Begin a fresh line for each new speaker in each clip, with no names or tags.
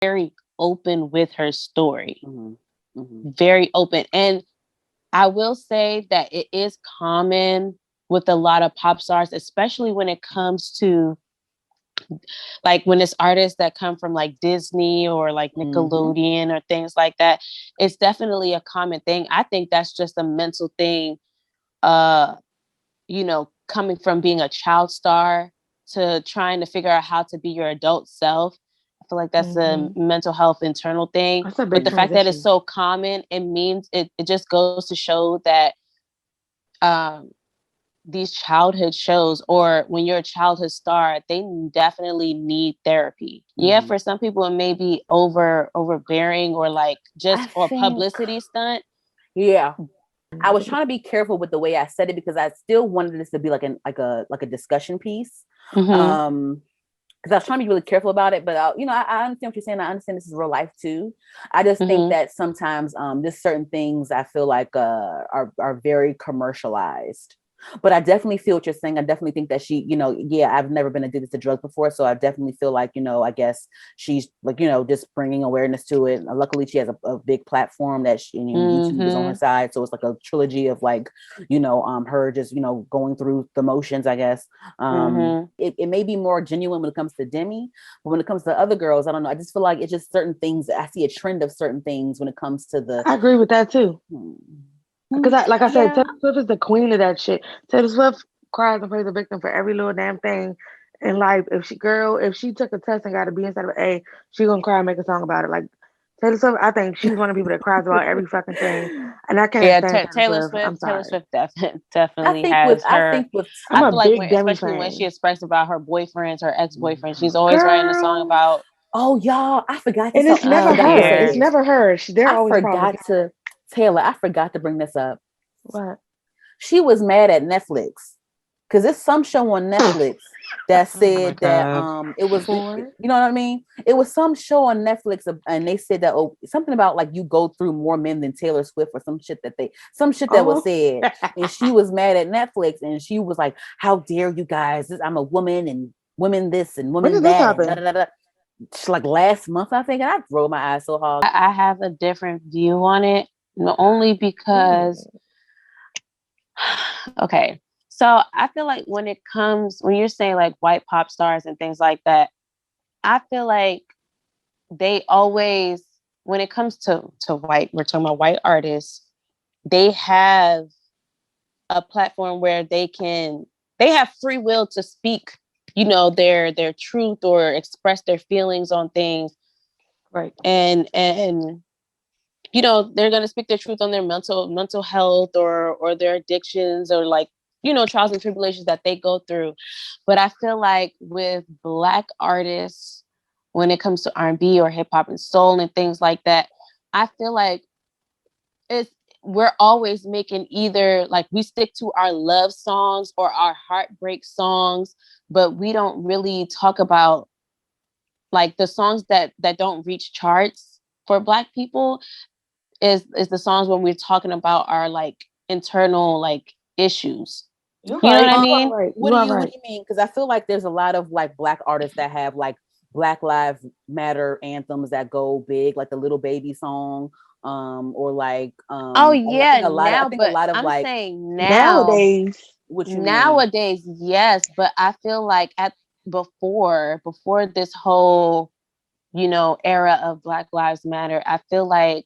very open with her story.
Mm-hmm. Mm-hmm.
Very open. And I will say that it is common with a lot of pop stars, especially when it comes to like when it's artists that come from like Disney or like
Mm-hmm.
Nickelodeon or things like that. It's definitely a common thing. I think that's just a mental thing, uh, coming from being a child star to trying to figure out how to be your adult self. I feel like that's a mental health internal thing.
That's a
But
big
the fact that it's
transition.
so common, it means it just goes to show that um, these childhood shows, or when you're a childhood star, they definitely need therapy. Yeah,
Mm-hmm.
for some people it may be overbearing or like
I
just or
think,
publicity stunt.
yeah. I was trying to be careful with the way I said it because I still wanted this to be like a discussion piece.
Mm-hmm.
Because I was trying to be really careful about it, but I understand what you're saying. I understand this is real life too. I just think
Mm-hmm.
that sometimes there's certain things I feel like are very commercialized. But I definitely feel what you're saying. I definitely think that she, yeah, I've never been addicted to drugs before, so I definitely feel like, I guess she's like, just bringing awareness to it. And luckily, she has a big platform that YouTube is on her
Mm-hmm.
side, so it's like a trilogy of like, her just, going through the motions, I guess.
Mm-hmm.
It may be more genuine when it comes to Demi, but when it comes to other girls, I don't know. I just feel like it's just certain things. I see a trend of certain things when it comes to the.
I agree with that too. Because like I said,
Yeah.
Taylor Swift is the queen of that shit. Taylor Swift cries and plays a victim for every little damn thing in life. If she took a test and got a B instead of an A, she gonna cry and make a song about it. Like Taylor Swift, I think she's one of the people that cries about every fucking thing, and I can't
Yeah,
stand Taylor
Taylor
Swift. I'm
Swift. Taylor
sorry.
Swift definitely has
I
her.
think with
I'm
I
a
feel like
big Demi
especially when she
fan.
expressed about her boyfriends, her ex boyfriends, she's always writing a song
Girl,
about.
oh y'all, I forgot to
and
tell
it's
I
never
forgot to
her.
say
It's
Yeah.
this.
never her. They're
I
always a problem.
forgot to Taylor, I forgot to bring this up.
What?
She was mad at Netflix because there's some show on Netflix that
Oh my
said that
god.
it was
For
you know what I mean? It was some show on Netflix and they said that something about like you go through more men than Taylor Swift or some shit that was
oh,
said, and she was mad at Netflix and she was like, "How dare you guys? I'm a woman and women this and
when
women
did this
that and da
happen?
da da da." Like last month, I think, and I rolled my eyes so hard.
I have a different view on it, not only because
Period.
okay. So I feel like when you're saying like white pop stars and things like that, I feel like they always, when it comes to white, we're talking about white artists, they have a platform where they have free will to speak, their truth or express their feelings on things.
Right.
And they're going to speak their truth on their mental health or their addictions or like trials and tribulations that they go through. But I feel like with Black artists, when it comes to R&B or hip hop and soul and things like that, I feel like it's we're always making either like we stick to our love songs or our heartbreak songs, but we don't really talk about like the songs that don't reach charts for Black people is the songs when we're talking about our like internal like issues.
You're
You know what
right.
I
You are
mean?
right. You are
What
right.
do you mean? Because I feel like there's a lot of like Black artists that have like Black Lives Matter anthems that go big, like the Little Baby song,
Oh
or
yeah,
I
now,
think a
but
lot of
I'm
like
saying now,
Nowadays,
what you mean.
nowadays, yes, but I feel like at before this whole, era of Black Lives Matter, I feel like,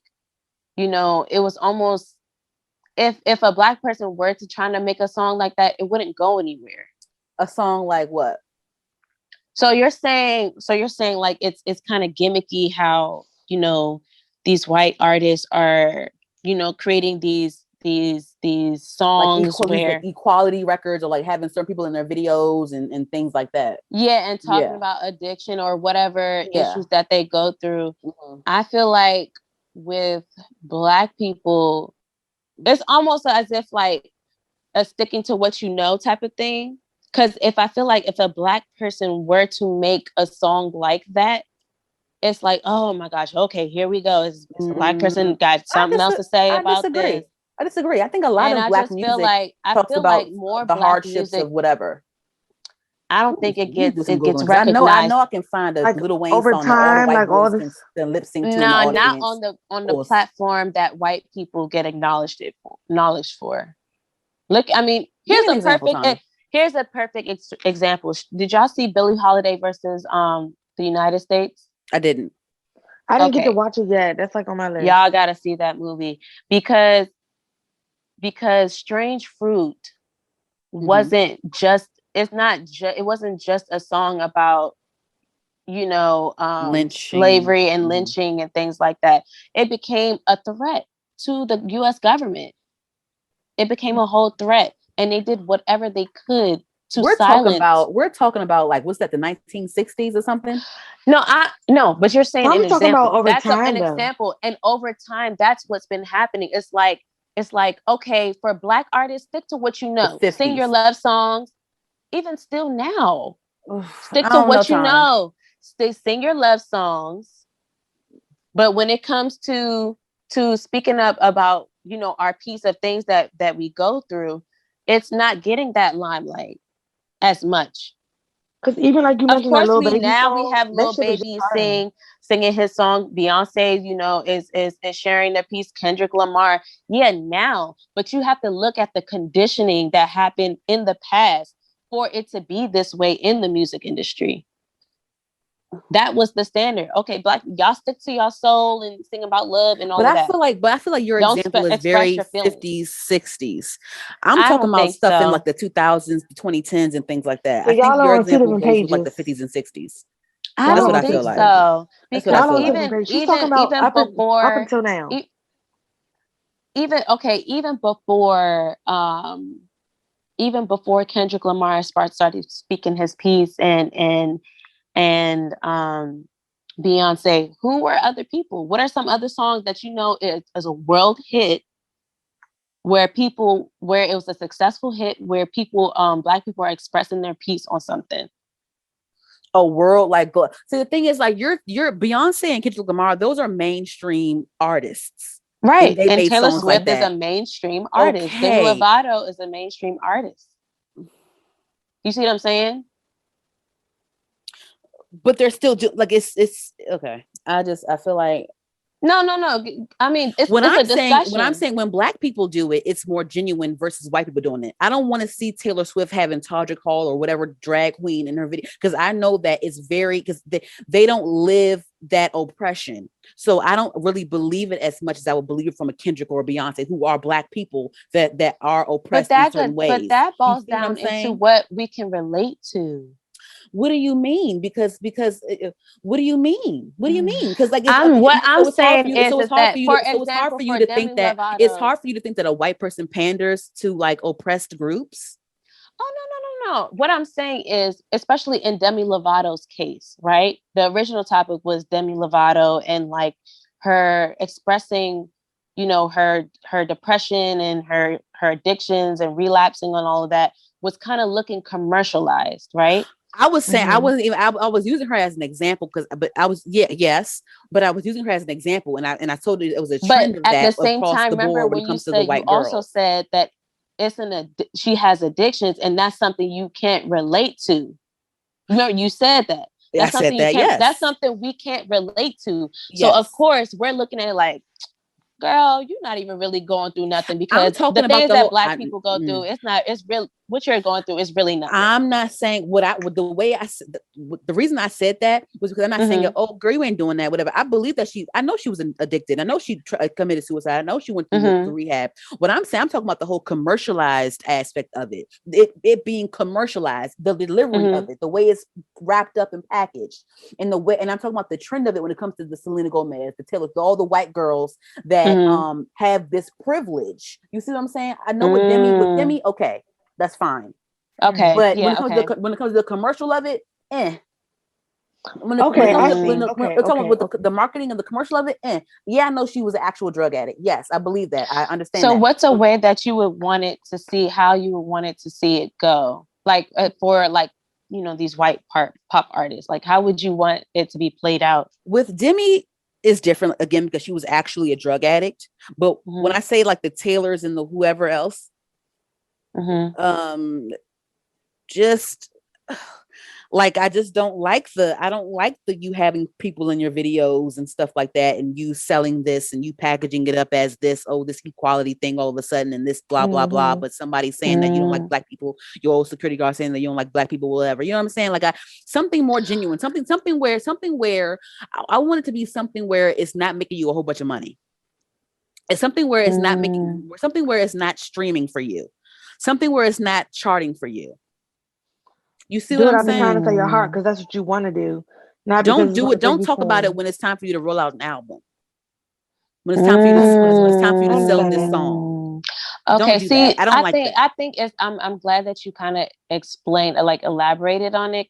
it was almost if a Black person were to try to make a song like that, it wouldn't go anywhere.
A song like what?
So you're saying like it's kind of gimmicky how, these white artists are, creating these
Like
songs
these like
where
equality records or like having certain people in their videos and things like that.
yeah, and talking
Yeah.
about addiction or whatever
Yeah.
issues that they go through.
Mm-hmm.
I feel like with Black people, it's almost as if like a sticking to what you know type of thing. Because if I feel like if a Black person were to make a song like that, it's like, oh my gosh, okay, here we go. Is a Black person got something else to say
I
about
disagree.
this?
I disagree. I think a lot
And
of
I
Black
just feel
music
like
talks about
more
the
Black
hardships
music.
of whatever.
I don't think
Let me do some
it gets
Googling, 'cause I know
recognized.
I can find a
Like
Lil Wayne
over
song that all the
time,
white
like all
boys
this.
can lip sync to in the
No, not
audience.
on the platform that white people get acknowledged for. Look, I mean,
Give me an example, Tanya.
here's a perfect example. Did y'all see Billie Holiday versus the United States?
I didn't.
I didn't get to
Okay,
watch it yet. That's like on my list.
y'all got to see that movie because Strange Fruit wasn't just it wasn't just a song about
Lynching.
slavery and lynching and things like that. It became a threat to the US government. It became a whole threat, and they did whatever they could to silence.
We're talking about like, what's that, the 1960s or something?
No, but you're saying an
talking
example.
about over
That's
time,
an example, and over time, that's what's been happening. It's like okay, for Black artists, stick to what you know. Sing your love songs. Even still now, stick to what you know. Sing your love songs. But when it comes to speaking up about our piece of things that we go through, it's not getting that limelight as much.
Because even like you mentioned,
Of course,
that Lil Baby song,
we have Lil Baby singing his song. Beyonce, is sharing the piece. Kendrick Lamar, yeah, now. But you have to look at the conditioning that happened in the past for it to be this way in the music industry. That was the standard. Okay, Black, y'all stick to your soul and sing about love and all of that.
But I feel like your example is very 50s, 60s. I'm talking about stuff in like the 2000s, the 2010s, and things like that.
So
I think your
on two
example
different
goes
pages.
with like the 50s and 60s.
I don't think so. Because even before
up until now.
Even before Kendrick Lamar started speaking his piece and Beyonce, who were other people? What are some other songs that is a world hit where it was a successful hit where people Black people are expressing their piece on something?
A world like so the thing is, like, you're Beyonce and Kendrick Lamar, those are mainstream artists,
right? And Taylor Swift is a mainstream artist.
Okay.
Demi Lovato is a mainstream artist. You see what I'm saying?
But they're still like it's okay. I feel like
no. I mean, it's a discussion.
When I'm saying when Black people do it, it's more genuine versus white people doing it. I don't want to see Taylor Swift having Todrick Hall or whatever drag queen in her video, because I know that it's because they don't live that oppression. So I don't really believe it as much as I would believe it from a Kendrick or a Beyonce, who are Black people that are oppressed in certain ways.
But that boils down into what we can relate to.
What do you mean? Because what do you mean? What do you mean? Because like
it's
hard for you to think that a white person panders to like oppressed groups.
Oh, no. What I'm saying is, especially in Demi Lovato's case, right? The original topic was Demi Lovato and like her expressing, her depression and her addictions and relapsing on all of that was kind of looking commercialized, right?
I was saying I wasn't even. I was using her as an example but I was but I was using her as an example, and I told you it was a trend of that
at the same
across
time.
the board
Remember
when it comes to the white
girl.
girls.
Also said that she has addictions, and that's something you can't relate to. Remember, you said that.
I said that. Yes,
that's something we can't relate to. So of course we're looking at it like, girl, you're not even really going through nothing, because the things that Black people go through, it's real. What you're going through is really nothing.
I'm not saying the reason I said that was because I'm not saying, oh, girl, you ain't doing that, whatever. I believe that I know she was addicted. I know she committed suicide. I know she went through rehab. What I'm saying, I'm talking about the whole commercialized aspect of it. It being commercialized, the delivery of it, the way it's wrapped up and packaged, and the way, and I'm talking about the trend of it when it comes to the Selena Gomez, the Taylor, all the white girls that have this privilege. You see what I'm saying? I know with Demi, okay, that's fine.
Okay,
but when it comes to the commercial of it, When talking about the marketing and the commercial of it, I know she was an actual drug addict. Yes, I believe that. I understand.
So what's a way that you would want it to see, how you would want it to see it go? Like for like, these white pop artists, like how would you want it to be played out?
With Demi is different again, because she was actually a drug addict. But when I say like the Taylors and the whoever else, just like I just don't like the you having people in your videos and stuff like that, and you selling this and you packaging it up as this this equality thing all of a sudden, and this blah blah blah, but somebody saying that you don't like black people, your old security guard saying that you don't like black people, whatever, you know what I'm saying? Like something more genuine, something where I want it to be something where it's not making you a whole bunch of money. It's something where it's not making something where it's not streaming for you, something where it's not charting for you. You see what I'm saying?
Trying to say your heart, because that's what you want to do. Not
don't do it. Don't talk about it when it's time for you to roll out an album. When it's time for you to when it's time for you to sell this song.
Okay,
don't do that. I don't like that.
I think it's I'm glad that you kind of explained, like elaborated on it,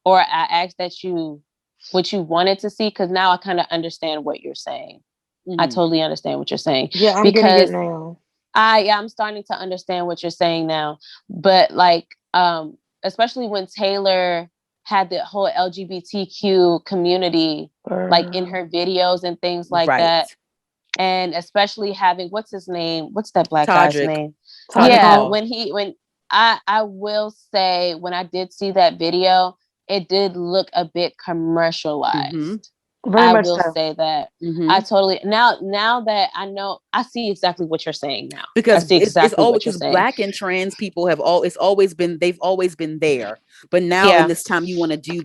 or I asked that you what you wanted to see, because now I kind of understand what you're saying. I totally understand what you're saying.
Yeah, I'm getting it now.
I'm starting to understand what you're saying now. But like, especially when Taylor had the whole LGBTQ community, like in her videos and things like that. And especially having, what's his name? What's that black guy's name? Yeah. When I will say, when I did see that video, it did look a bit commercialized. I will say that. I totally now that I know, I see exactly what you're saying now.
Because
I see exactly what you're saying.
Black and trans people they've always been there. But now in this time you want to do